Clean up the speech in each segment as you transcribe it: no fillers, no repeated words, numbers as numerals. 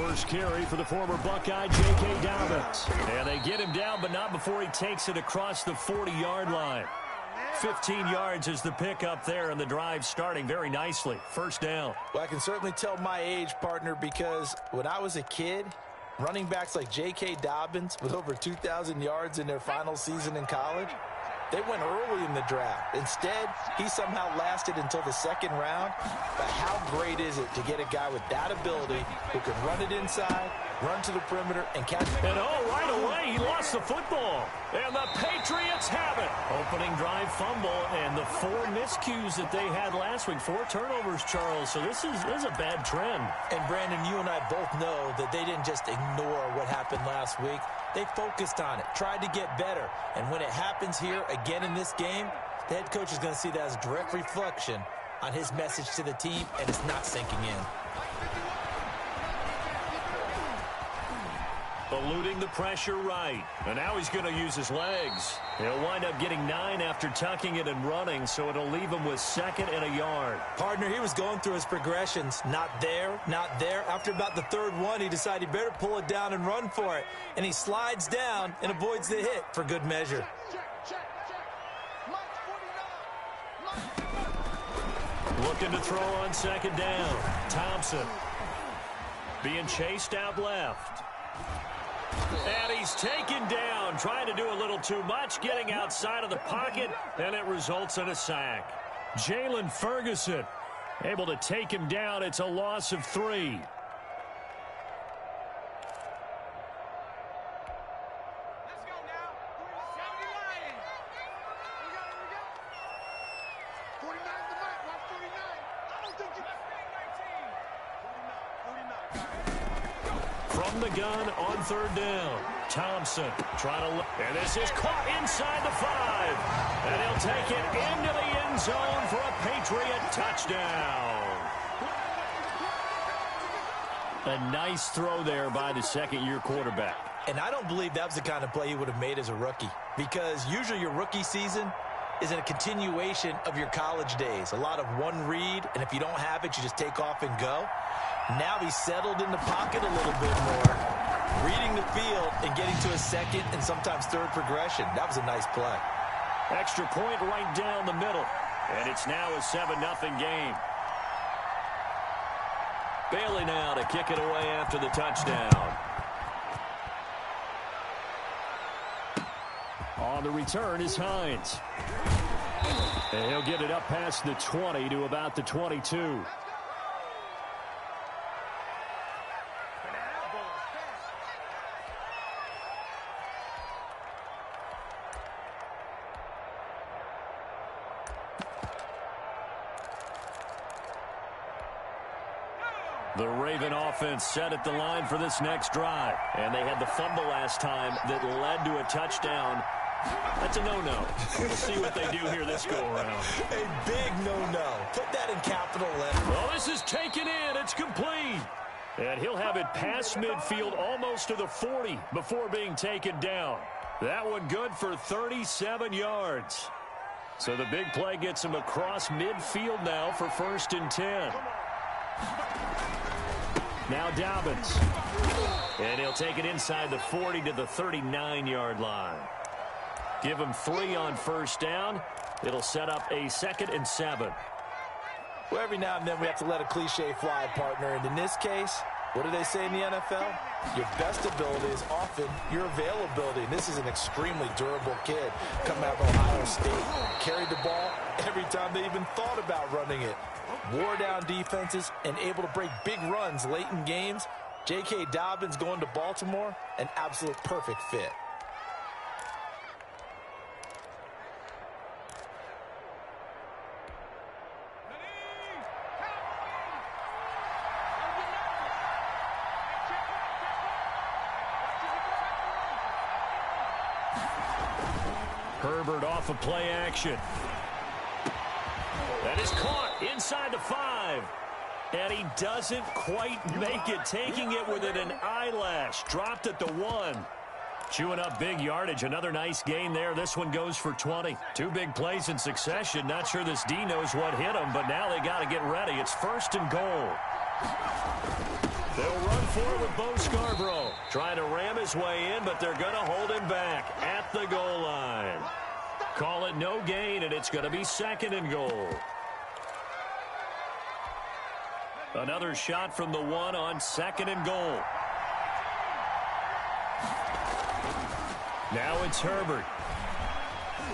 first carry for the former Buckeye, J.K. Dobbins. And they get him down, but not before he takes it across the 40-yard line. 15 yards is the pickup there, and the drive starting very nicely. First down. Well, I can certainly tell my age, partner, because when I was a kid, running backs like J.K. Dobbins with over 2,000 yards in their final season in college, they went early in the draft. Instead, he somehow lasted until the second round. But how great is it to get a guy with that ability who can run it inside, run to the perimeter, and catch it? And right away, he lost the football. And the Patriots have it. Opening drive fumble, and the 4 miscues that they had last week. 4 turnovers, Charles. So this is a bad trend. And, Brandon, you and I both know that they didn't just ignore what happened last week. They focused on it, tried to get better. And when it happens here again in this game, the head coach is going to see that as a direct reflection on his message to the team, and it's not sinking in. Eluding the pressure right. And now he's going to use his legs. He'll wind up getting 9 after tucking it and running, so it'll leave him with 2nd and a yard. Partner, he was going through his progressions. Not there, not there. After about the 3rd one, he decided he better pull it down and run for it. And he slides down and avoids the hit for good measure. Looking to throw on 2nd down. Thompson being chased out left. And he's taken down, trying to do a little too much, getting outside of the pocket, and it results in a sack. Jalen Ferguson able to take him down. It's a loss of 3. From the gun on 3rd down. Thompson trying to look. And this is caught inside the 5. And he'll take it into the end zone for a Patriot touchdown. A nice throw there by the second-year quarterback. And I don't believe that was the kind of play he would have made as a rookie. Because usually your rookie season is in a continuation of your college days. A lot of one read, and if you don't have it, you just take off and go. Now he's settled in the pocket a little bit more, reading the field and getting to a 2nd and sometimes 3rd progression. That was a nice play. Extra point right down the middle. And it's now a 7-0 game. Bailey now to kick it away after the touchdown. On the return is Hines. And he'll get it up past the 20 to about the 22. The Raven offense set at the line for this next drive. And they had the fumble last time that led to a touchdown. That's a no-no. We'll see what they do here this go-around. A big no-no. Put that in capital letters. Well, this is taken in. It's complete. And he'll have it past midfield almost to the 40 before being taken down. That one good for 37 yards. So the big play gets him across midfield now for 1st and 10. Now Dobbins. And he'll take it inside the 40 to the 39-yard line. Give him 3 on 1st down. It'll set up a 2nd and 7. Well, every now and then we have to let a cliche fly, partner. And in this case, what do they say in the NFL? Your best ability is often your availability. And this is an extremely durable kid coming out of Ohio State. Carried the ball every time they even thought about running it. Wore down defenses and able to break big runs late in games. J.K. Dobbins going to Baltimore, an absolute perfect fit. Herbert off of play action. That is caught inside the 5. And he doesn't quite make it, taking it within an eyelash. Dropped at the 1. Chewing up big yardage. Another nice gain there. This one goes for 20. 2 big plays in succession. Not sure this D knows what hit him, but now they got to get ready. It's 1st and goal. They'll run for it with Bo Scarborough. Trying to ram his way in, but they're going to hold him back at the goal line. Call it no gain, and it's going to be 2nd and goal. Another shot from the 1 on 2nd and goal. Now it's Herbert.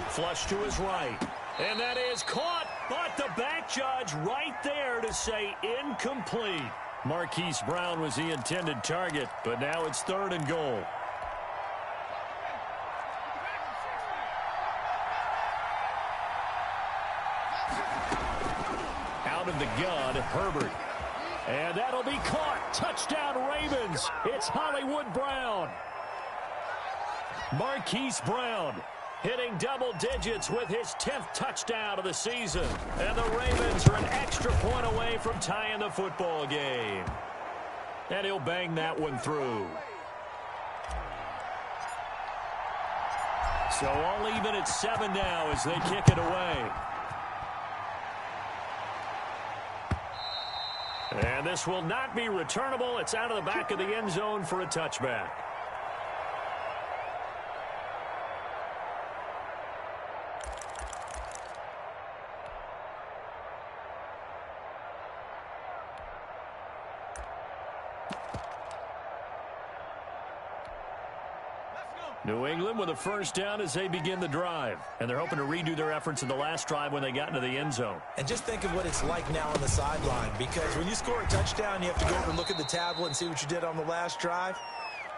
Flush to his right. And that is caught, but the back judge right there to say incomplete. Marquise Brown was the intended target, but now it's 3rd and goal. Out of the gun, Herbert. And that'll be caught. Touchdown, Ravens. It's Hollywood Brown. Marquise Brown hitting double digits with his 10th touchdown of the season. And the Ravens are an extra point away from tying the football game. And he'll bang that one through. So all even at 7 now as they kick it away. And this will not be returnable. It's out of the back of the end zone for a touchback. New England with a first down as they begin the drive. And they're hoping to redo their efforts in the last drive when they got into the end zone. And just think of what it's like now on the sideline, because when you score a touchdown, you have to go over and look at the tablet and see what you did on the last drive.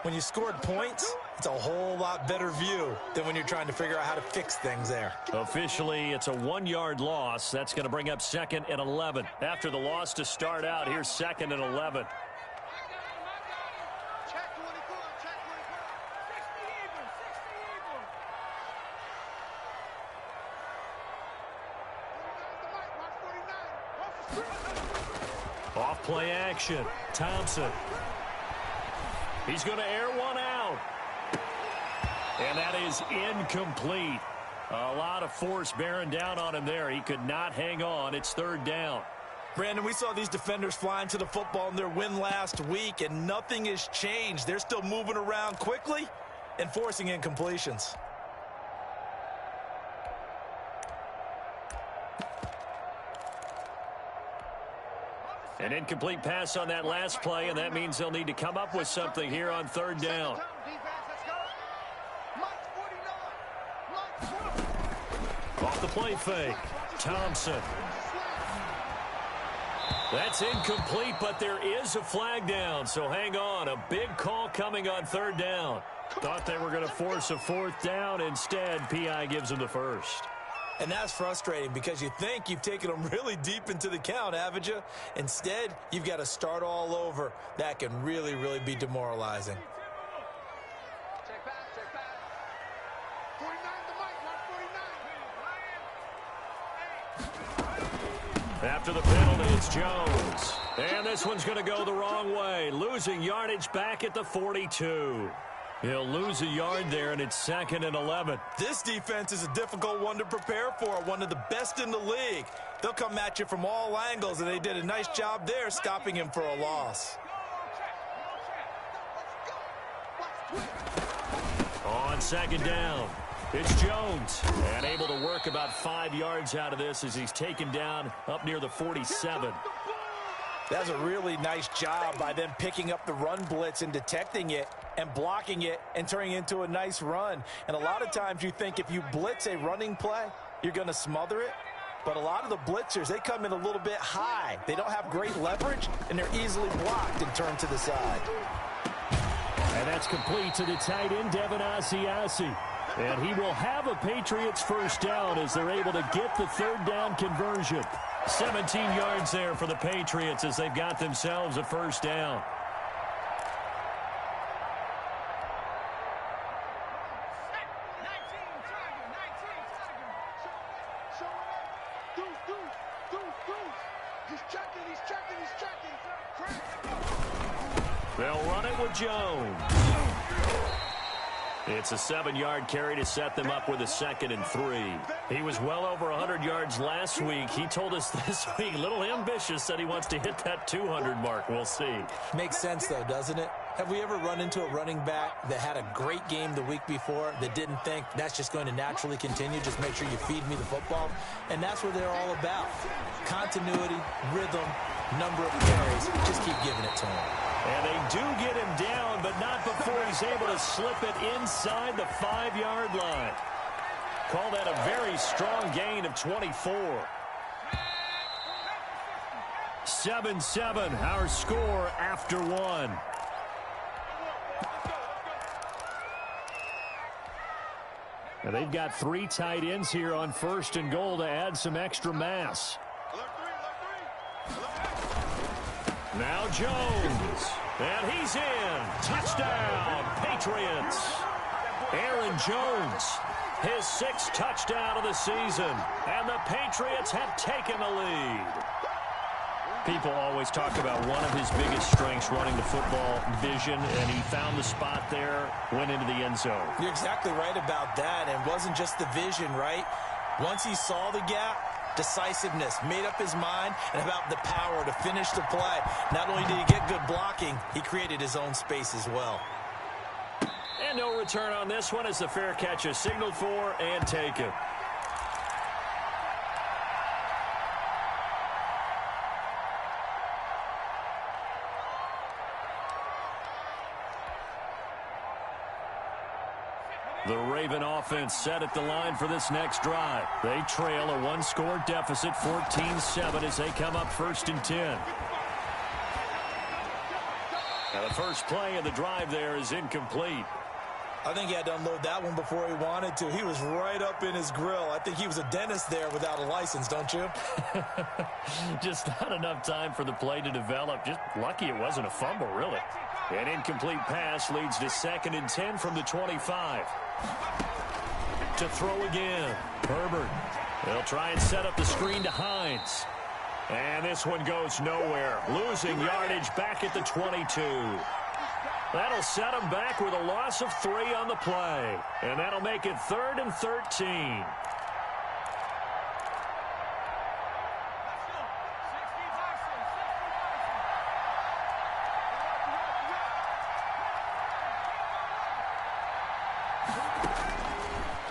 When you scored points, it's a whole lot better view than when you're trying to figure out how to fix things there. Officially, it's a 1-yard loss. That's going to bring up 2nd and 11. After the loss to start out, here's 2nd and 11. Off play action. Thompson. He's going to air one out. And that is incomplete. A lot of force bearing down on him there. He could not hang on. It's 3rd down. Brandon, we saw these defenders flying to the football in their win last week, and nothing has changed. They're still moving around quickly and forcing incompletions. An incomplete pass on that last play, and that means they'll need to come up with something here on 3rd down. Off the play fake. Thompson. That's incomplete, but there is a flag down, so hang on. A big call coming on 3rd down. Thought they were going to force a 4th down. Instead, P.I. gives them the first. And that's frustrating because you think you've taken them really deep into the count, haven't you? Instead, you've got to start all over. That can really, really be demoralizing. Check back. 49 the mic, 49. After the penalty, it's Jones. And this one's going to go the wrong way. Losing yardage back at the 42. He'll lose a yard there, and it's 2nd and 11. This defense is a difficult one to prepare for, one of the best in the league. They'll come at you from all angles, and they did a nice job there stopping him for a loss. On 2nd down, it's Jones. And able to work about 5 yards out of this as he's taken down up near the 47. That's a really nice job by them picking up the run blitz and detecting it and blocking it and turning it into a nice run. And a lot of times you think if you blitz a running play, you're going to smother it. But a lot of the blitzers, they come in a little bit high. They don't have great leverage, and they're easily blocked and turned to the side. And that's complete to the tight end, Devin Asiasi. And he will have a Patriots first down as they're able to get the 3rd down conversion. 17 yards there for the Patriots as they've got themselves a first down. They'll run it with Jones. It's a 7-yard carry to set them up with a 2nd and 3. He was well over 100 yards last week. He told us this week, a little ambitious, said he wants to hit that 200 mark. We'll see. Makes sense, though, doesn't it? Have we ever run into a running back that had a great game the week before that didn't think that's just going to naturally continue? Just make sure you feed me the football. And that's what they're all about. Continuity, rhythm, number of carries. Just keep giving it to him. And they do get him down, but not before he's able to slip it inside the 5-yard line. Call that a very strong gain of 24. 7-7, our score after 1. Now they've got 3 tight ends here on 1st and goal to add some extra mass. Now Jones, and he's in. Touchdown, Patriots. Aaron Jones, his 6th touchdown of the season, and the Patriots have taken the lead. People always talk about one of his biggest strengths, running the football, vision, and he found the spot there, went into the end zone. You're exactly right about that, and it wasn't just the vision, right? Once he saw the gap, decisiveness, made up his mind, and about the power to finish the play. Not only did he get good blocking, he created his own space as well. And no return on this one as the fair catch is signaled for and taken. The Raven offense set at the line for this next drive. They trail a 1-score deficit, 14-7, as they come up 1st and 10. Now the first play of the drive there is incomplete. I think he had to unload that one before he wanted to. He was right up in his grill. I think he was a dentist there without a license, don't you? Just not enough time for the play to develop. Just lucky it wasn't a fumble, really. An incomplete pass leads to 2nd and 10 from the 25. To throw again. Herbert. They'll try and set up the screen to Hines. And this one goes nowhere. Losing yardage back at the 22. That'll set them back with a loss of 3 on the play. And that'll make it 3rd and 13.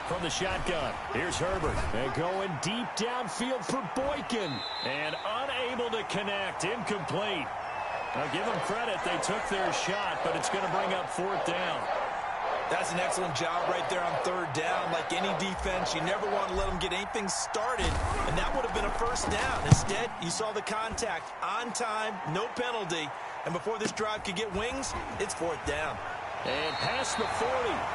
From the shotgun, here's Herbert. And going deep downfield for Boykin. And unable to connect. Incomplete. Now give them credit. They took their shot, but it's going to bring up 4th down. That's an excellent job right there on 3rd down. Like any defense, you never want to let them get anything started, and that would have been a 1st down. Instead, you saw the contact on time, no penalty, and before this drive could get wings, it's 4th down. And past the 40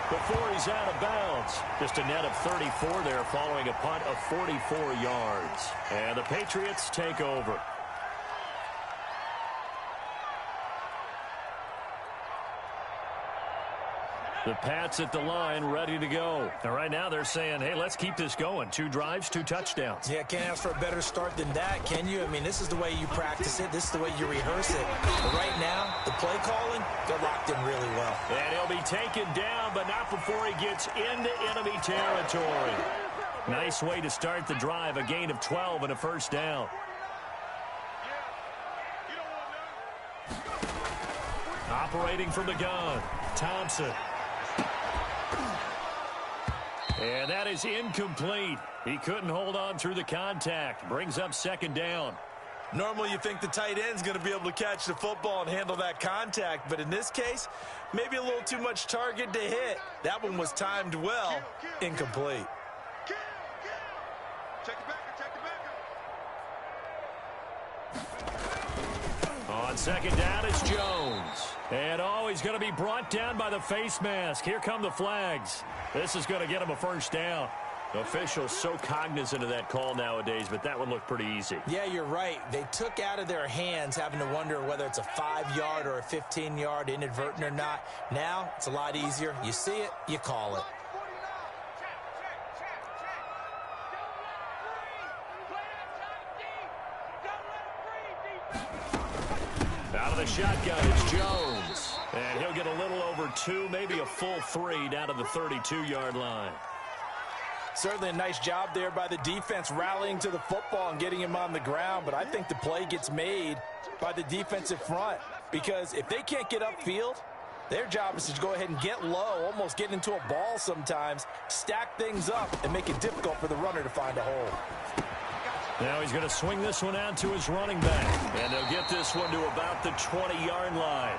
before he's out of bounds. Just a net of 34 there following a punt of 44 yards. And the Patriots take over. The Pats at the line, ready to go. And right now they're saying, hey, let's keep this going. 2 drives, 2 touchdowns. Yeah, can't ask for a better start than that, can you? I mean, this is the way you practice it. This is the way you rehearse it. But right now, the play calling, they're locked in really well. And he'll be taken down, but not before he gets into enemy territory. Nice way to start the drive, a gain of 12 and a 1st down. Operating from the gun, Thompson. And that is incomplete. He couldn't hold on through the contact. Brings up 2nd down. Normally you think the tight end's going to be able to catch the football and handle that contact, but in this case, maybe a little too much target to hit. That one was timed well. Incomplete. On 2nd down, it's Jones. And he's going to be brought down by the face mask. Here come the flags. This is going to get him a 1st down. Officials so cognizant of that call nowadays, but that one looked pretty easy. Yeah, you're right. They took out of their hands having to wonder whether it's a 5-yard or a 15-yard inadvertent or not. Now, it's a lot easier. You see it, you call it. Out of the shotgun, it's Jones. And he'll get a little over 2, maybe a full 3 down to the 32-yard line. Certainly a nice job there by the defense rallying to the football and getting him on the ground. But I think the play gets made by the defensive front, because if they can't get upfield, their job is to go ahead and get low, almost get into a ball sometimes, stack things up, and make it difficult for the runner to find a hole. Now he's going to swing this one out to his running back. And they'll get this one to about the 20-yard line.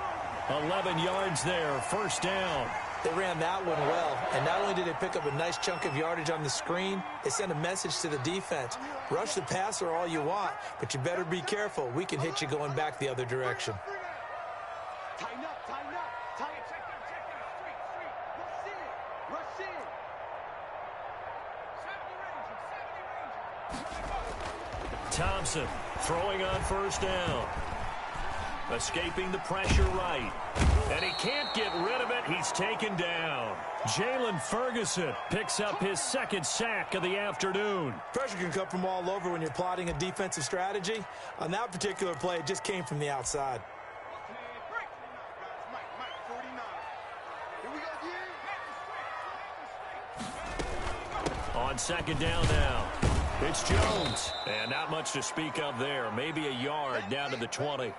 11 yards there, first down. They ran that one well, and not only did they pick up a nice chunk of yardage on the screen, they sent a message to the defense. Rush the passer all you want, but you better be careful. We can hit you going back the other direction. Tighten up, tighten up. Tighten, check that. Straight. Rush in. Thompson throwing on first down. Escaping the pressure right. And he can't get rid of it. He's taken down. Jalen Ferguson picks up his second sack of the afternoon. Pressure can come from all over when you're plotting a defensive strategy. On that particular play, it just came from the outside. On second down now, it's Jones. And not much to speak of there. Maybe a yard down to the 20.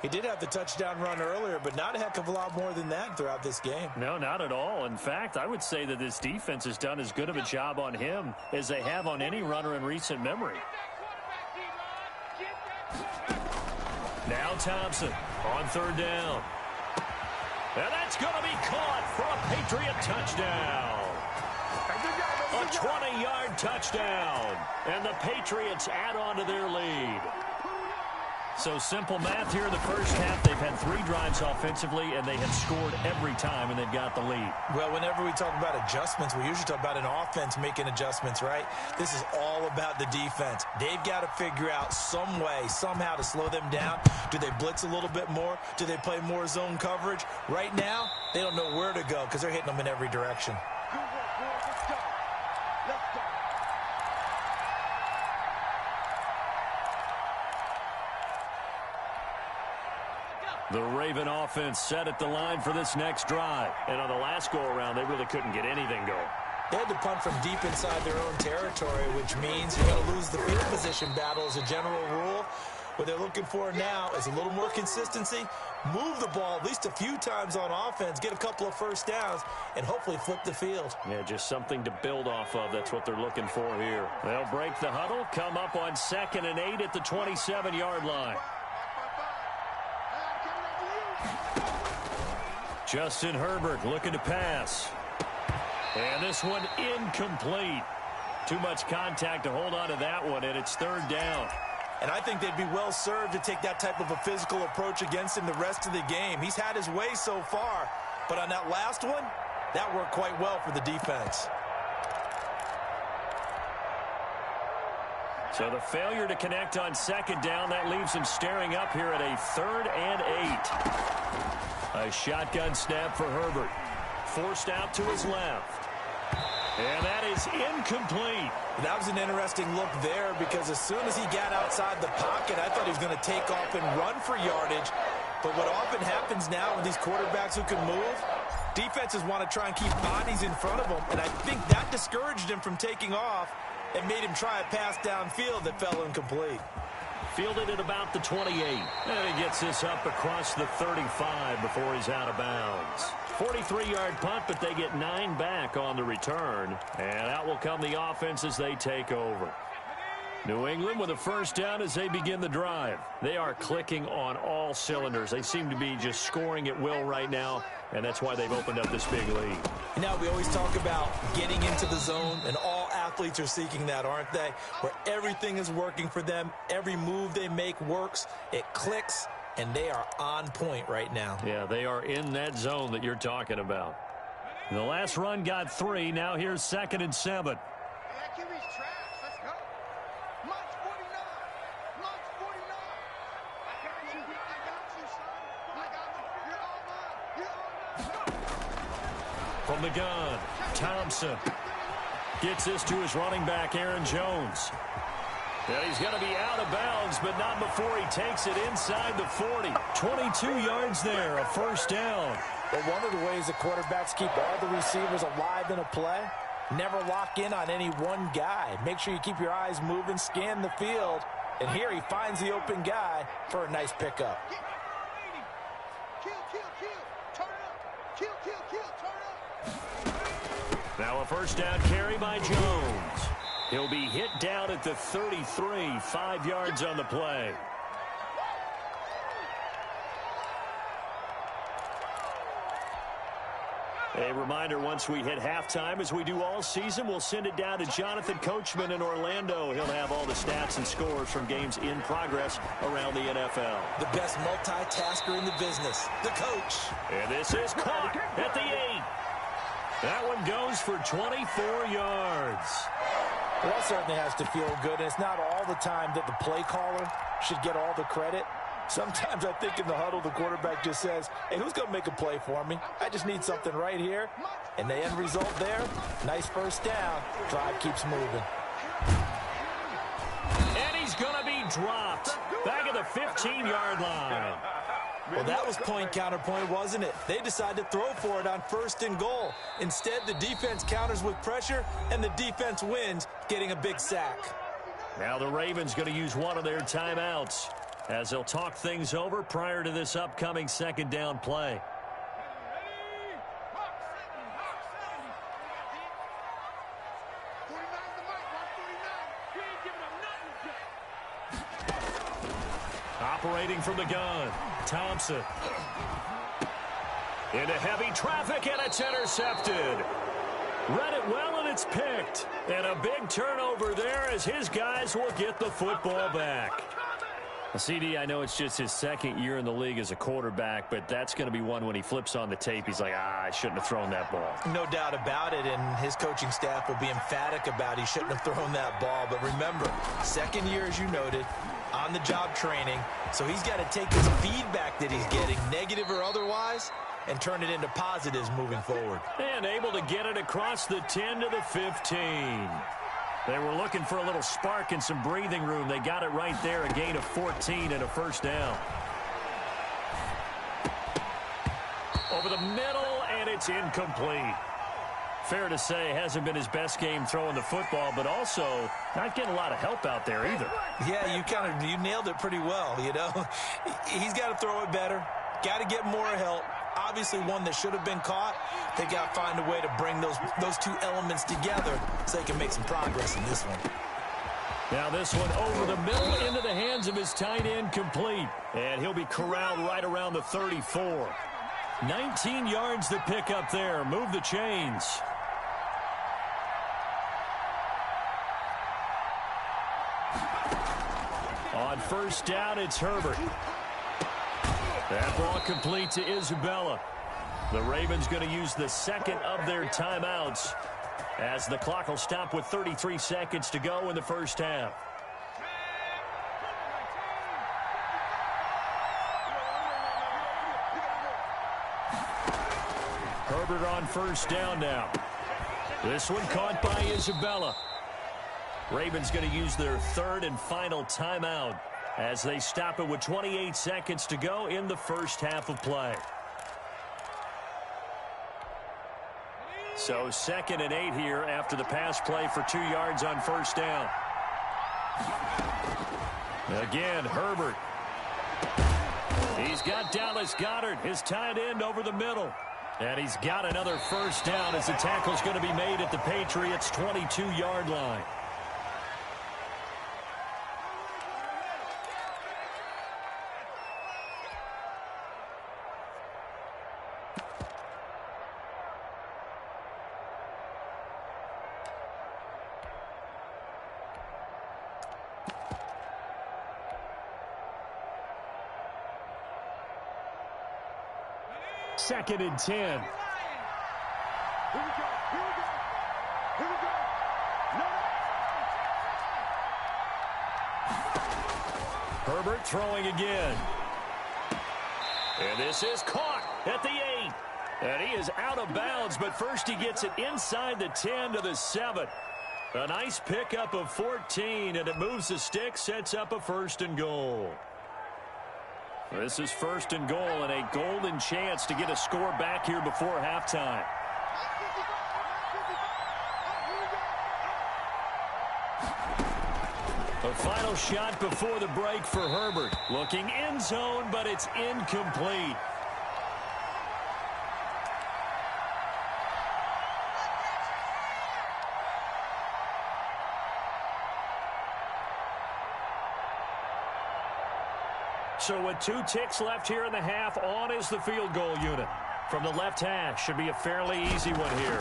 He did have the touchdown run earlier, but not a heck of a lot more than that throughout this game. No, not at all. In fact, I would say that this defense has done as good of a job on him as they have on any runner in recent memory. Now Thompson on third down. And that's going to be caught for a Patriot touchdown. A 20-yard touchdown. And the Patriots add on to their lead. So simple math here in the first half. They've had 3 drives offensively, and they have scored every time, and they've got the lead. Well, whenever we talk about adjustments, we usually talk about an offense making adjustments, right? This is all about the defense. They've got to figure out some way, somehow to slow them down. Do they blitz a little bit more? Do they play more zone coverage? Right now, they don't know where to go because they're hitting them in every direction. The Raven offense set at the line for this next drive. And on the last go-around, they really couldn't get anything going. They had to punt from deep inside their own territory, which means you're going to lose the field position battle as a general rule. What they're looking for now is a little more consistency, move the ball at least a few times on offense, get a couple of first downs, and hopefully flip the field. Yeah, just something to build off of. That's what they're looking for here. They'll break the huddle, come up on 2nd and 8 at the 27-yard line. Justin Herbert looking to pass. And this one incomplete. Too much contact to hold on to that one, and it's third down. And I think they'd be well served to take that type of a physical approach against him the rest of the game. He's had his way so far, but on that last one, that worked quite well for the defense. So the failure to connect on second down, that leaves him staring up here at a 3rd and 8. A shotgun snap for Herbert. Forced out to his left. And that is incomplete. That was an interesting look there because as soon as he got outside the pocket, I thought he was going to take off and run for yardage. But what often happens now with these quarterbacks who can move, defenses want to try and keep bodies in front of them. And I think that discouraged him from taking off and made him try a pass downfield that fell incomplete. Fielded at about the 28. And he gets this up across the 35 before he's out of bounds. 43-yard punt, but they get 9 back on the return. And out will come the offense as they take over. New England with a first down as they begin the drive. They are clicking on all cylinders. They seem to be just scoring at will right now, and that's why they've opened up this big lead. Now, we always talk about getting into the zone, and all athletes are seeking that, aren't they? Where everything is working for them. Every move they make works. It clicks, and they are on point right now. Yeah, they are in that zone that you're talking about. The last run got 3. Now here's 2nd and 7. From the gun, Thompson gets this to his running back, Aaron Jones. And he's going to be out of bounds, but not before he takes it inside the 40. 22 yards there, a first down. But one of the ways the quarterbacks keep all the receivers alive in a play, never lock in on any one guy. Make sure you keep your eyes moving, scan the field. And here he finds the open guy for a nice pickup. Now a first down carry by Jones. He'll be hit down at the 33, 5 yards on the play. A reminder, once we hit halftime, as we do all season, we'll send it down to Jonathan Coachman in Orlando. He'll have all the stats and scores from games in progress around the NFL. The best multitasker in the business, the coach. And this is caught at the 8. That one goes for 24 yards. Well, that certainly has to feel good, and it's not all the time that the play caller should get all the credit. Sometimes I think in the huddle, the quarterback just says, hey, who's going to make a play for me? I just need something right here. And the end result there, nice first down. Drive keeps moving. And he's going to be dropped back at the 15-yard line. Well, that was point counterpoint, wasn't it? They decided to throw for it on 1st and goal. Instead, the defense counters with pressure, and the defense wins, getting a big sack. Now the Ravens going to use one of their timeouts as they'll talk things over prior to this upcoming second down play. Operating from the gun, Thompson. Into heavy traffic, and it's intercepted. Read it well, and it's picked. And a big turnover there as his guys will get the football back. CD, I know it's just his second year in the league as a quarterback, but that's going to be one when he flips on the tape. He's like, I shouldn't have thrown that ball. No doubt about it, and his coaching staff will be emphatic about he shouldn't have thrown that ball. But remember, second year, as you noted, on-the-job training, so he's got to take his feedback that he's getting, negative or otherwise, and turn it into positives moving forward. And able to get it across the 10 to the 15. They were looking for a little spark and some breathing room. They got it right there, a gain of 14 and a first down. Over the middle, and it's incomplete. Fair to say, hasn't been his best game throwing the football, but also not getting a lot of help out there either. Yeah, you nailed it pretty well, you know. He's got to throw it better, got to get more help. Obviously one that should have been caught. They got to find a way to bring those two elements together so they can make some progress in this one. Now this one over the middle into the hands of his tight end, complete. And he'll be corralled right around the 34. 19 yards to pick up there. Move the chains. On first down, it's Herbert. That ball complete to Isabella. The Ravens going to use the second of their timeouts as the clock will stop with 33 seconds to go in the first half. Herbert on first down now. This one caught by Isabella. Ravens going to use their third and final timeout as they stop it with 28 seconds to go in the first half of play. So 2nd and 8 here after the pass play for 2 yards on first down. Again, Herbert. He's got Dallas Goedert, his tight end, over the middle. And he's got another first down as the tackle's going to be made at the Patriots' 22-yard line. Second and 10. Here we go. Herbert throwing again. And this is caught at the 8. And he is out of bounds, but first he gets it inside the 10 to the 7. A nice pickup of 14, and it moves the stick, sets up a 1st and goal. This is 1st and goal and a golden chance to get a score back here before halftime. The final shot before the break for Herbert. Looking end zone, but it's incomplete. So with 2 ticks left here in the half, on is the field goal unit. From the left hash, should be a fairly easy one here.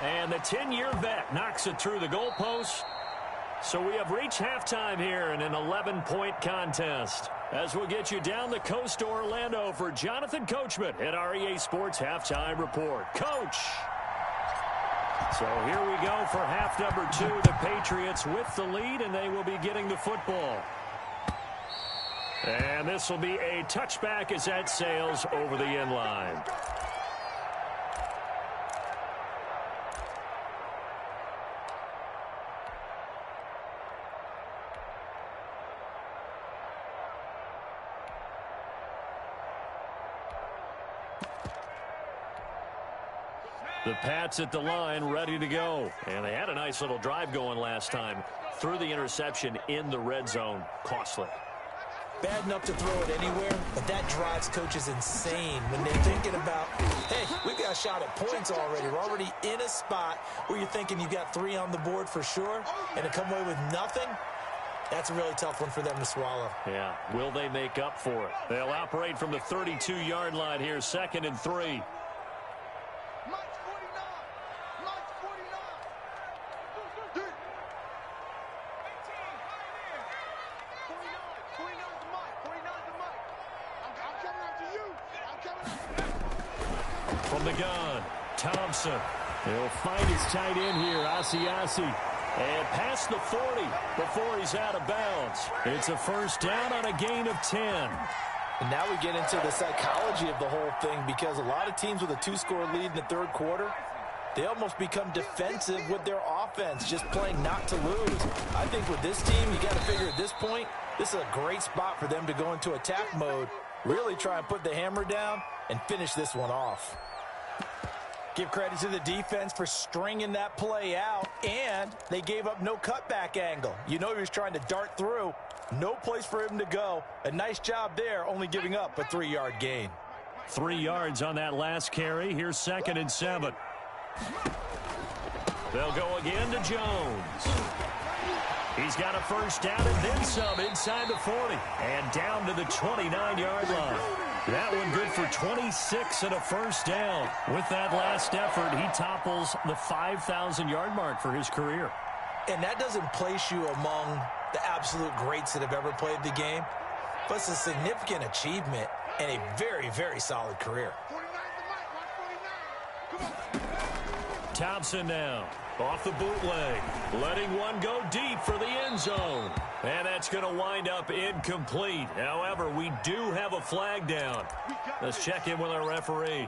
And the 10-year vet knocks it through the goalpost. So we have reached halftime here in an 11-point contest. As we'll get you down the coast to Orlando for Jonathan Coachman at our EA Sports Halftime Report. Coach! So here we go for half number 2. The Patriots with the lead, and they will be getting the football. And this will be a touchback as that sails over the end line. The Pats at the line, ready to go. And they had a nice little drive going last time. Threw the interception in the red zone. Costly. Bad enough to throw it anywhere, but that drives coaches insane when they're thinking about, hey, we've got a shot at points already. We're already in a spot where you're thinking you got 3 on the board for sure, and to come away with nothing, that's a really tough one for them to swallow. Yeah, will they make up for it? They'll operate from the 32-yard line here, 2nd and 3. From the gun, Thompson. He'll find his tight end here, Asiasi. And past the 40 before he's out of bounds. It's a 1st down on a gain of 10. And now we get into the psychology of the whole thing, because a lot of teams with a 2-score lead in the 3rd quarter, they almost become defensive with their offense, just playing not to lose. I think with this team, you got to figure at this point, this is a great spot for them to go into attack mode, really try and put the hammer down and finish this one off. Give credit to the defense for stringing that play out, and they gave up no cutback angle. You know he was trying to dart through. No place for him to go. A nice job there, only giving up a 3-yard gain. 3 yards on that last carry. Here's 2nd and 7. They'll go again to Jones. He's got a 1st down and then some inside the 40. And down to the 29-yard line. That one good for 26 and a 1st down. With that last effort, he topples the 5,000-yard mark for his career. And that doesn't place you among the absolute greats that have ever played the game, but it's a significant achievement and a very, very solid career. Thompson now. Off the bootleg, letting one go deep for the end zone. And that's going to wind up incomplete. However, we do have a flag down. Let's check in with our referee.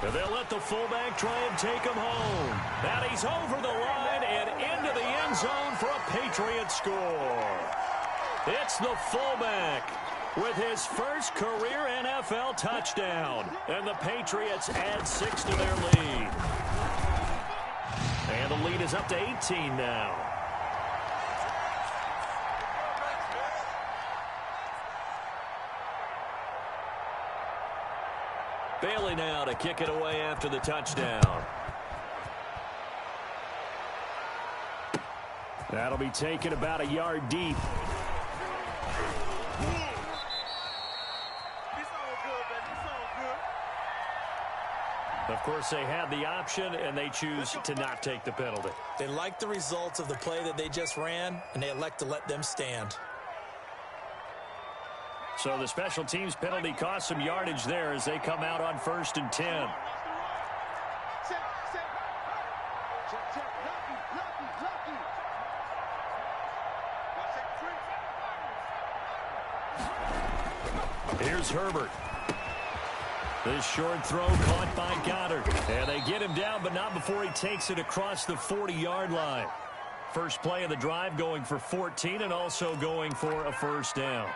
And they'll let the fullback try and take him home. And he's over the line and into the end zone for a Patriot score. It's the fullback with his first career NFL touchdown. And the Patriots add 6 to their lead. And the lead is up to 18 now. Bailey now to kick it away after the touchdown. That'll be taken about a yard deep. Of course, they had the option, and they choose to not take the penalty. They like the results of the play that they just ran, and they elect to let them stand. So the special teams penalty cost some yardage there as they come out on 1st and 10. Here's Herbert. This short throw caught by Goddard. And they get him down, but not before he takes it across the 40-yard line. First play of the drive going for 14 and also going for a first down.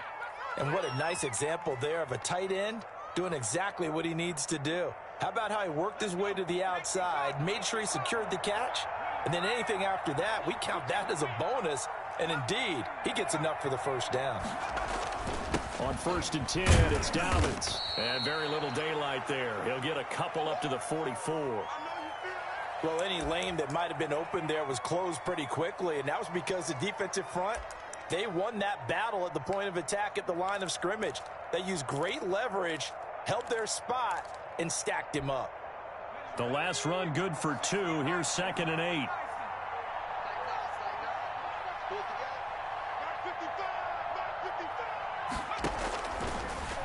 And what a nice example there of a tight end doing exactly what he needs to do. How about how he worked his way to the outside, made sure he secured the catch, and then anything after that, we count that as a bonus. And indeed, he gets enough for the first down. On 1st and 10, it's Dobbins. And very little daylight there. He'll get a couple up to the 44. Well, any lane that might have been open there was closed pretty quickly, and that was because the defensive front, they won that battle at the point of attack at the line of scrimmage. They used great leverage, held their spot, and stacked him up. The last run good for 2. Here's 2nd and 8.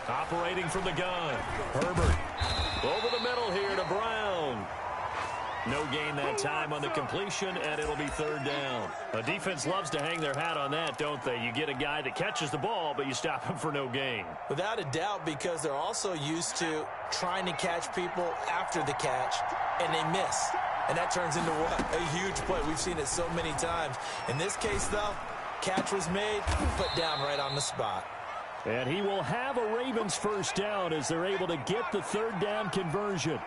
Operating from the gun. Herbert. Over the middle here to Brown. No gain that time on the completion, and it'll be 3rd down. A defense loves to hang their hat on that, don't they? You get a guy that catches the ball, but you stop him for no gain. Without a doubt, because they're also used to trying to catch people after the catch, and they miss. And that turns into what? A huge play. We've seen it so many times. In this case, though, catch was made, put down right on the spot. And he will have a Ravens first down as they're able to get the 3rd down conversion.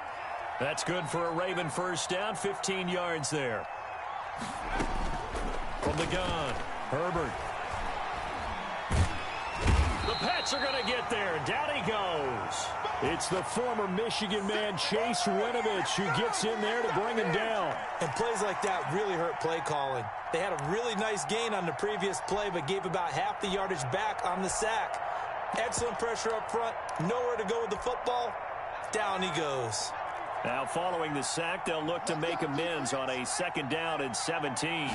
That's good for a Raven first down, 15 yards there. From the gun, Herbert. The Pats are going to get there. Down he goes. It's the former Michigan man, Chase Winovich, who gets in there to bring him down. And plays like that really hurt play calling. They had a really nice gain on the previous play, but gave about half the yardage back on the sack. Excellent pressure up front. Nowhere to go with the football. Down he goes. Now following the sack, they'll look to make amends on a 2nd down and 17.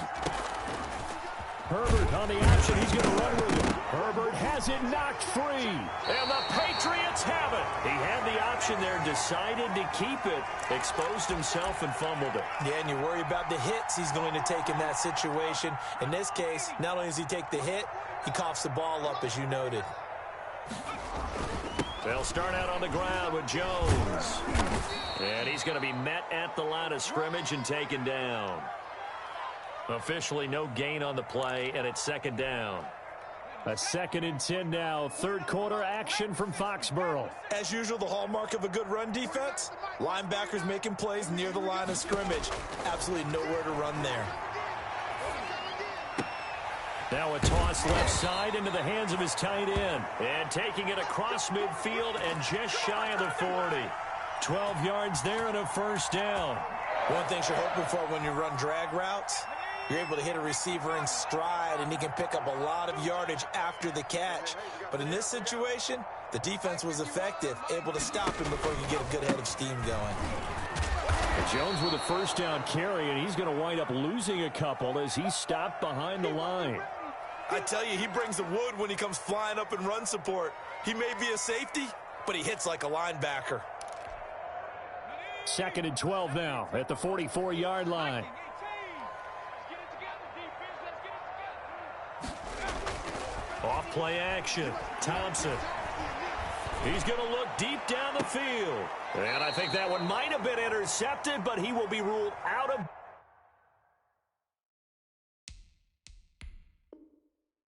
Herbert on the option. He's going to run with it. Herbert has it knocked free. And the Patriots have it. He had the option there, decided to keep it, exposed himself and fumbled it. Yeah, and you worry about the hits he's going to take in that situation. In this case, not only does he take the hit, he coughs the ball up, as you noted. They'll start out on the ground with Jones. And he's going to be met at the line of scrimmage and taken down. Officially no gain on the play, and it's 2nd down. A 2nd and 10 now. 3rd quarter action from Foxborough. As usual, the hallmark of a good run defense, linebackers making plays near the line of scrimmage. Absolutely nowhere to run there. Now a toss left side into the hands of his tight end. And taking it across midfield and just shy of the 40. 12 yards there and a first down. One thing you're hoping for when you run drag routes, you're able to hit a receiver in stride, and he can pick up a lot of yardage after the catch. But in this situation, the defense was effective, able to stop him before he could get a good head of steam going. Jones with a first down carry, and he's going to wind up losing a couple as he's stopped behind the line. I tell you, he brings the wood when he comes flying up in run support. He may be a safety, but he hits like a linebacker. 2nd and 12 now at the 44-yard line. Off play action. Thompson. He's going to look deep down the field. And I think that one might have been intercepted, but he will be ruled out of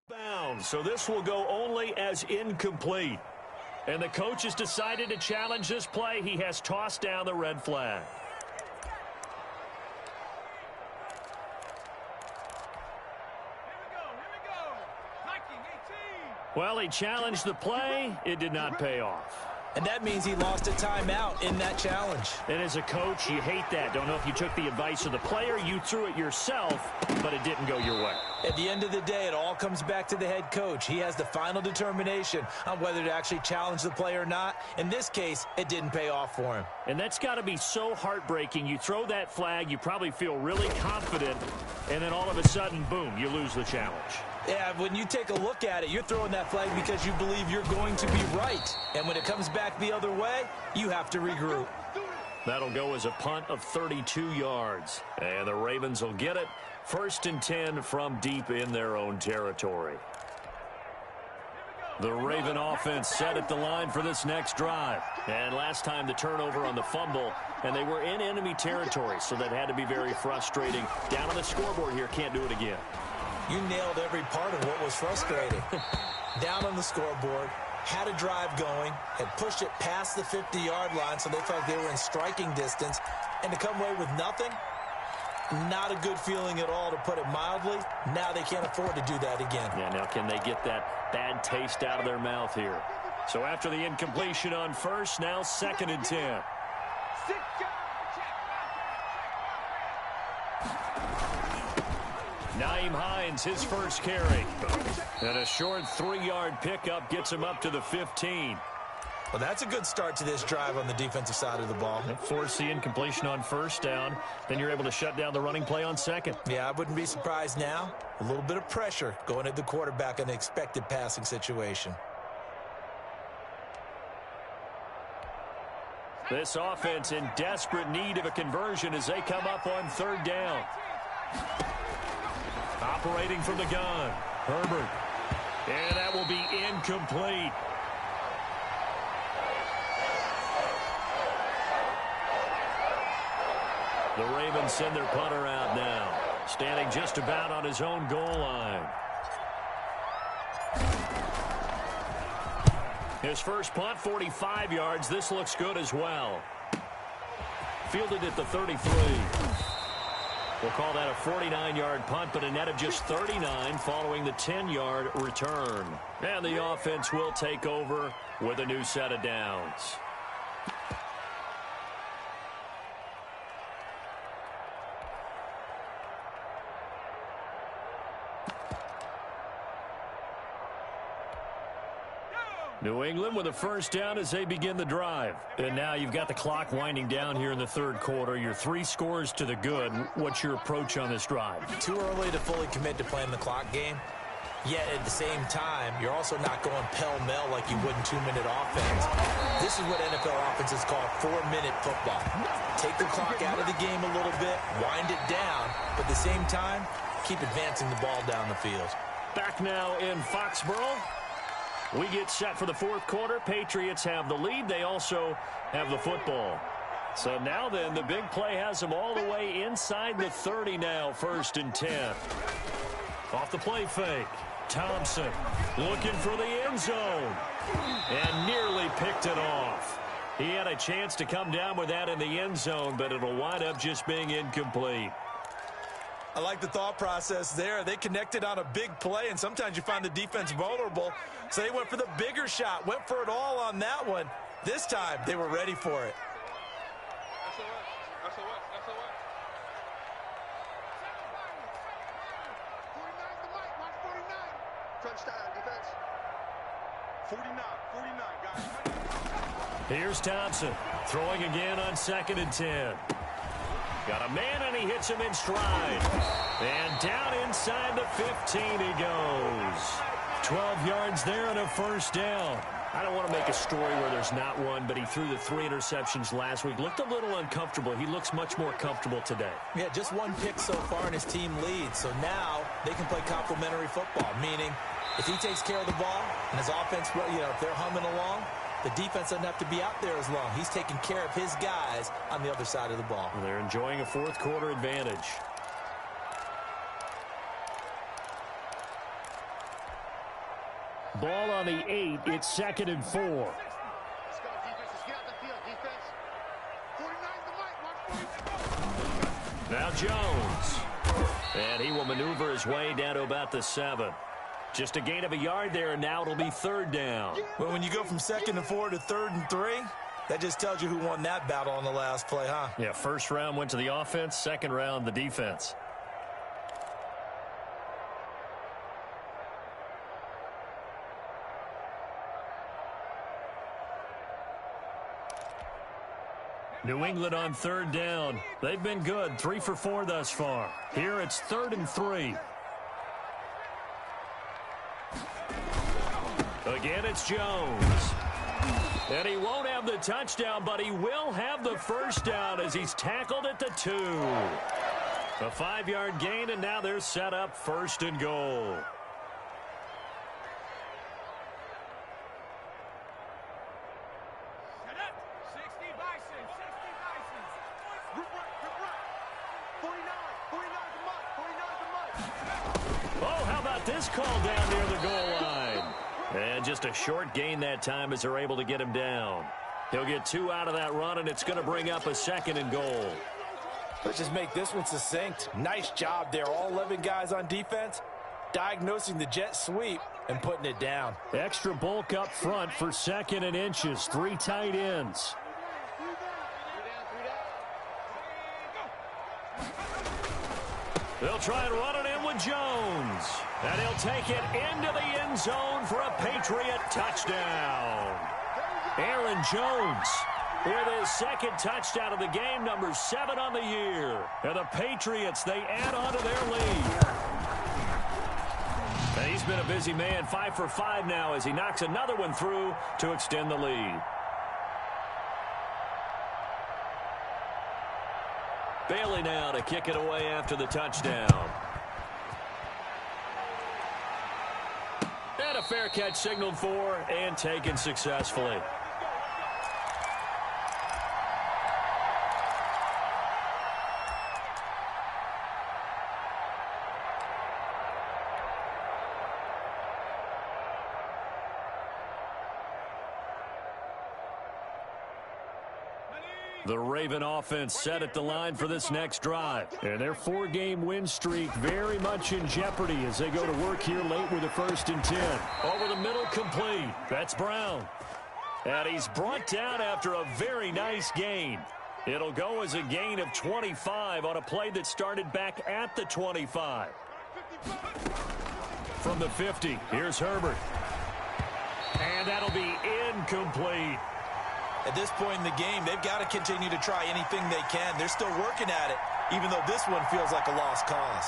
bounds. So this will go only as incomplete. And the coach has decided to challenge this play. He has tossed down the red flag. Well, he challenged the play. It did not pay off. And that means he lost a timeout in that challenge. And as a coach, you hate that. Don't know if you took the advice of the player. You threw it yourself, but it didn't go your way. At the end of the day, it all comes back to the head coach. He has the final determination on whether to actually challenge the play or not. In this case, it didn't pay off for him. And that's got to be so heartbreaking. You throw that flag, you probably feel really confident, and then all of a sudden, boom, you lose the challenge. Yeah, when you take a look at it, you're throwing that flag because you believe you're going to be right. And when it comes back the other way, you have to regroup. That'll go as a punt of 32 yards. And the Ravens will get it. 1st and 10 from deep in their own territory. The Raven offense set at the line for this next drive. And last time the turnover on the fumble, and they were in enemy territory, so that had to be very frustrating. Down on the scoreboard here, can't do it again. You nailed every part of what was frustrating. Down on the scoreboard, had a drive going, had pushed it past the 50-yard line, so they felt like they were in striking distance, and to come away with nothing, not a good feeling at all, to put it mildly. Now they can't afford to do that again. Yeah, now can they get that bad taste out of their mouth here? So after the incompletion on first, now 2nd and 10. Nyheim Hines, his first carry. And a short 3-yard pickup gets him up to the 15. Well, that's a good start to this drive on the defensive side of the ball. Force the incompletion on first down. Then you're able to shut down the running play on second. Yeah, I wouldn't be surprised now. A little bit of pressure going at the quarterback in the expected passing situation. This offense in desperate need of a conversion as they come up on 3rd down. Operating from the gun, Herbert. And that will be incomplete. The Ravens send their punter out now, standing just about on his own goal line. His first punt, 45 yards. This looks good as well. Fielded at the 33. We'll call that a 49-yard punt, but a net of just 39 following the 10-yard return. And the offense will take over with a new set of downs. New England with a first down as they begin the drive. And now you've got the clock winding down here in the 3rd quarter. You're 3 scores to the good. What's your approach on this drive? Too early to fully commit to playing the clock game. Yet at the same time, you're also not going pell-mell like you would in 2-minute offense. This is what NFL offenses call 4-minute football. Take the clock out of the game a little bit, wind it down, but at the same time, keep advancing the ball down the field. Back now in Foxborough. We get set for the 4th quarter. Patriots have the lead. They also have the football. So now then, the big play has them all the way inside the 30 now, 1st and 10. Off the play fake. Thompson looking for the end zone. And nearly picked it off. He had a chance to come down with that in the end zone, but it'll wind up just being incomplete. I like the thought process there. They connected on a big play, and sometimes you find the defense vulnerable. So they went for the bigger shot, went for it all on that one. This time, they were ready for it. SOS. Touchdown, defense. 49, guys. Here's Thompson, throwing again on 2nd and 10. Got a man, and he hits him in stride. And down inside the 15 he goes. 12 yards there and a first down. I don't want to make a story where there's not one, but he threw the 3 interceptions last week. Looked a little uncomfortable. He looks much more comfortable today. Yeah, just 1 pick so far, and his team leads. So now they can play complementary football, meaning if he takes care of the ball and his offense, if they're humming along, the defense doesn't have to be out there as long. He's taking care of his guys on the other side of the ball. They're enjoying a 4th quarter advantage. Ball on the 8. It's 2nd and 4. Let's go, defense. Let's get out the field, defense. 49's the mic. Now Jones. And he will maneuver his way down to about the 7. Just a gain of a yard there, and now it'll be 3rd down. Well, when you go from 2nd and 4 to 3rd and 3, that just tells you who won that battle on the last play, huh? Yeah, 1st round went to the offense, 2nd round the defense. New England on 3rd down. They've been good, 3 for 4 thus far. Here it's 3rd and 3. Again, it's Jones. And he won't have the touchdown, but he will have the first down as he's tackled at the 2. A 5-yard gain, and now they're set up 1st and goal. this call down near the goal line. And just a short gain that time as they're able to get him down. He'll get 2 out of that run, and it's going to bring up a 2nd and goal. Let's just make this one succinct. Nice job there. All 11 guys on defense, diagnosing the jet sweep and putting it down. Extra bulk up front for 2nd and inches. 3 tight ends. They'll try and run it in with Jones. And he'll take it into the end zone for a Patriot touchdown. Aaron Jones with his 2nd touchdown of the game, number 7 on the year. And the Patriots, they add on to their lead. And he's been a busy man, 5 for 5 now as he knocks another one through to extend the lead. Bailey now to kick it away after the touchdown. And a fair catch signaled for and taken successfully. The Raven offense set at the line for this next drive. And their 4-game win streak very much in jeopardy as they go to work here late with a 1st and 10. Over the middle, complete. That's Brown. And he's brought down after a very nice gain. It'll go as a gain of 25 on a play that started back at the 25. From the 50, here's Herbert. And that'll be incomplete. At this point in the game, they've got to continue to try anything they can. They're still working at it, even though this one feels like a lost cause.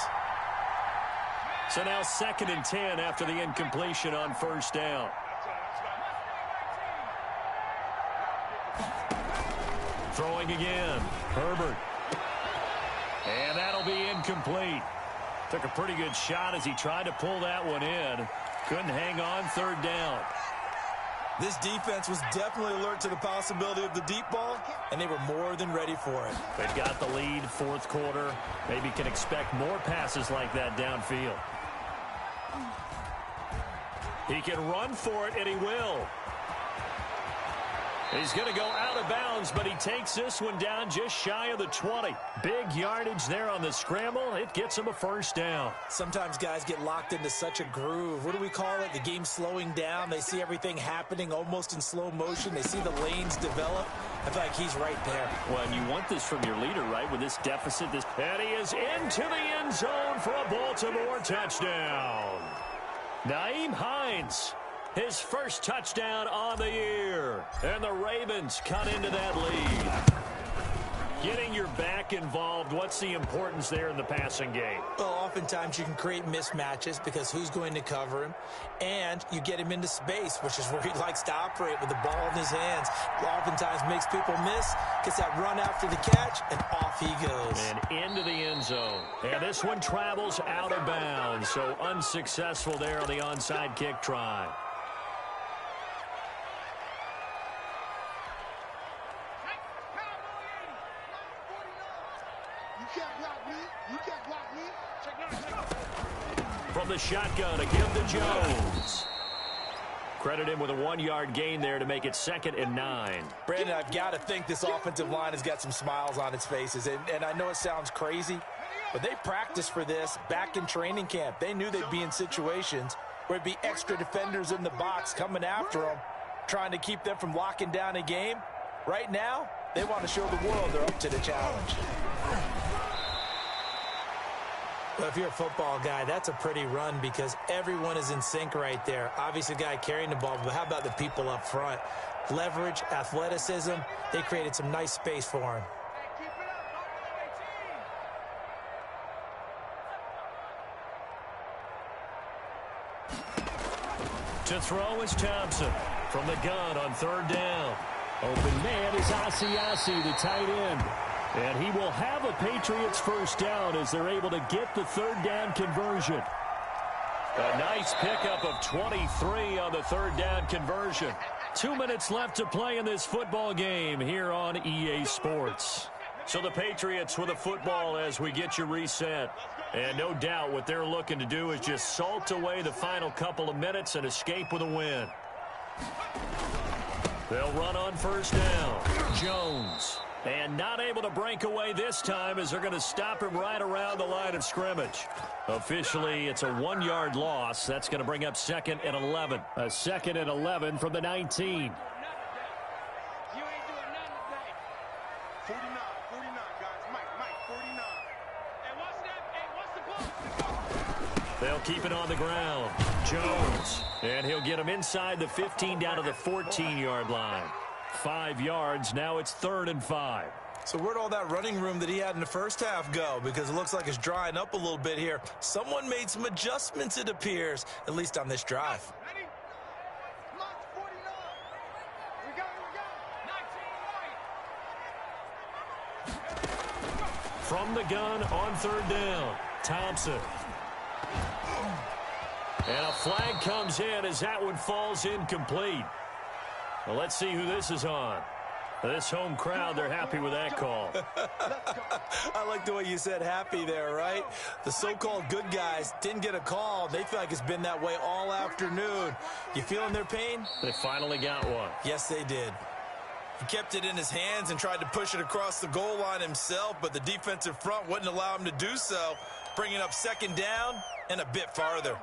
So now 2nd and 10 after the incompletion on 1st down. Throwing again. Herbert. And that'll be incomplete. Took a pretty good shot as he tried to pull that one in. Couldn't hang on, 3rd down. This defense was definitely alert to the possibility of the deep ball, and they were more than ready for it. They've got the lead, 4th quarter. Maybe can expect more passes like that downfield. He can run for it, and he will. He's going to go out of bounds, but he takes this one down just shy of the 20. Big yardage there on the scramble. It gets him a 1st down. Sometimes guys get locked into such a groove. What do we call it? The game slowing down. They see everything happening almost in slow motion. They see the lanes develop. I feel like he's right there. Well, and you want this from your leader, right? With this deficit. And he is into the end zone for a Baltimore touchdown. Nyheim Hines. His 1st touchdown on the year. And the Ravens cut into that lead. Getting your back involved, what's the importance there in the passing game? Well, oftentimes you can create mismatches because who's going to cover him? And you get him into space, which is where he likes to operate with the ball in his hands. Oftentimes makes people miss, gets that run after the catch, and off he goes. And into the end zone. And this one travels out of bounds, so unsuccessful there on the onside kick try. From the shotgun, a give to Jones. Credit him with a 1-yard gain there to make it 2nd and 9. Brandon, I've got to think this offensive line has got some smiles on its faces. And I know it sounds crazy, but they practiced for this back in training camp. They knew they'd be in situations where it'd be extra defenders in the box coming after them, trying to keep them from locking down a game. Right now, they want to show the world they're up to the challenge. Well, if you're a football guy, that's a pretty run because everyone is in sync right there. Obviously, the guy carrying the ball, but how about the people up front? Leverage, athleticism, they created some nice space for him. To throw is Thompson from the gun on 3rd down. Open man is Asiasi, the tight end. And he will have a Patriots 1st down as they're able to get the 3rd down conversion. A nice pickup of 23 on the 3rd down conversion. 2 minutes left to play in this football game here on EA Sports. So the Patriots with the football as we get you reset. And no doubt what they're looking to do is just salt away the final couple of minutes and escape with a win. They'll run on first down. Jones. And not able to break away this time as they're going to stop him right around the line of scrimmage. Officially, it's a 1-yard loss. That's going to bring up 2nd and 11. A 2nd and 11 from the 19. 49, guys. Mike, 49. Hey, what's the ball? They'll keep it on the ground. Jones. And he'll get him inside the 15 down to the 14-yard line. 5 yards. Now it's 3rd and 5. So where'd all that running room that he had in the first half go? Because it looks like it's drying up a little bit here. Someone made some adjustments, it appears, at least on this drive. Ready? March 49. We go. 19 right. From the gun on 3rd down. Thompson. And a flag comes in as that one falls incomplete. Well, let's see who this is on. This home crowd, they're happy with that call. I like the way you said happy there, right? The so-called good guys didn't get a call. They feel like it's been that way all afternoon. You feeling their pain? They finally got one. Yes, they did. He kept it in his hands and tried to push it across the goal line himself, but the defensive front wouldn't allow him to do so, bringing up 2nd down and a bit farther.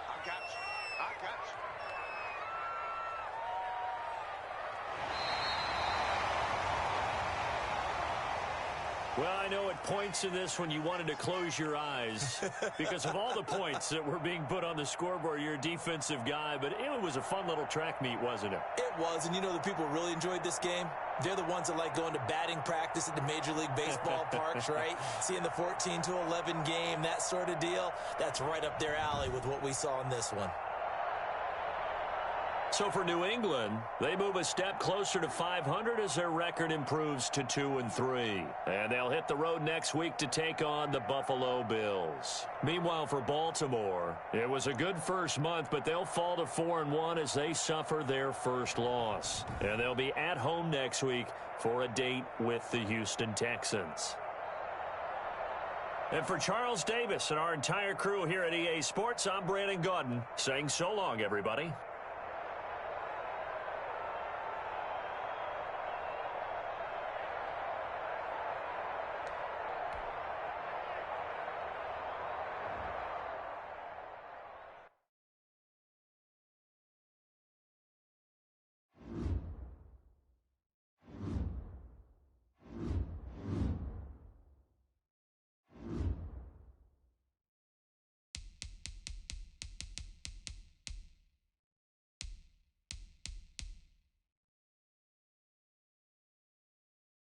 I got you. Well, I know at points in this when you wanted to close your eyes because of all the points that were being put on the scoreboard. You're a defensive guy, but it was a fun little track meet, wasn't it? It was, and you know the people really enjoyed this game? They're the ones that like going to batting practice at the Major League Baseball parks, right? Seeing the 14-11 game, that sort of deal. That's right up their alley with what we saw in this one. So for New England, they move a step closer to 500 as their record improves to 2-3. And they'll hit the road next week to take on the Buffalo Bills. Meanwhile, for Baltimore, it was a good first month, but they'll fall to 4-1 as they suffer their first loss. And they'll be at home next week for a date with the Houston Texans. And for Charles Davis and our entire crew here at EA Sports, I'm Brandon Gaudin saying so long, everybody.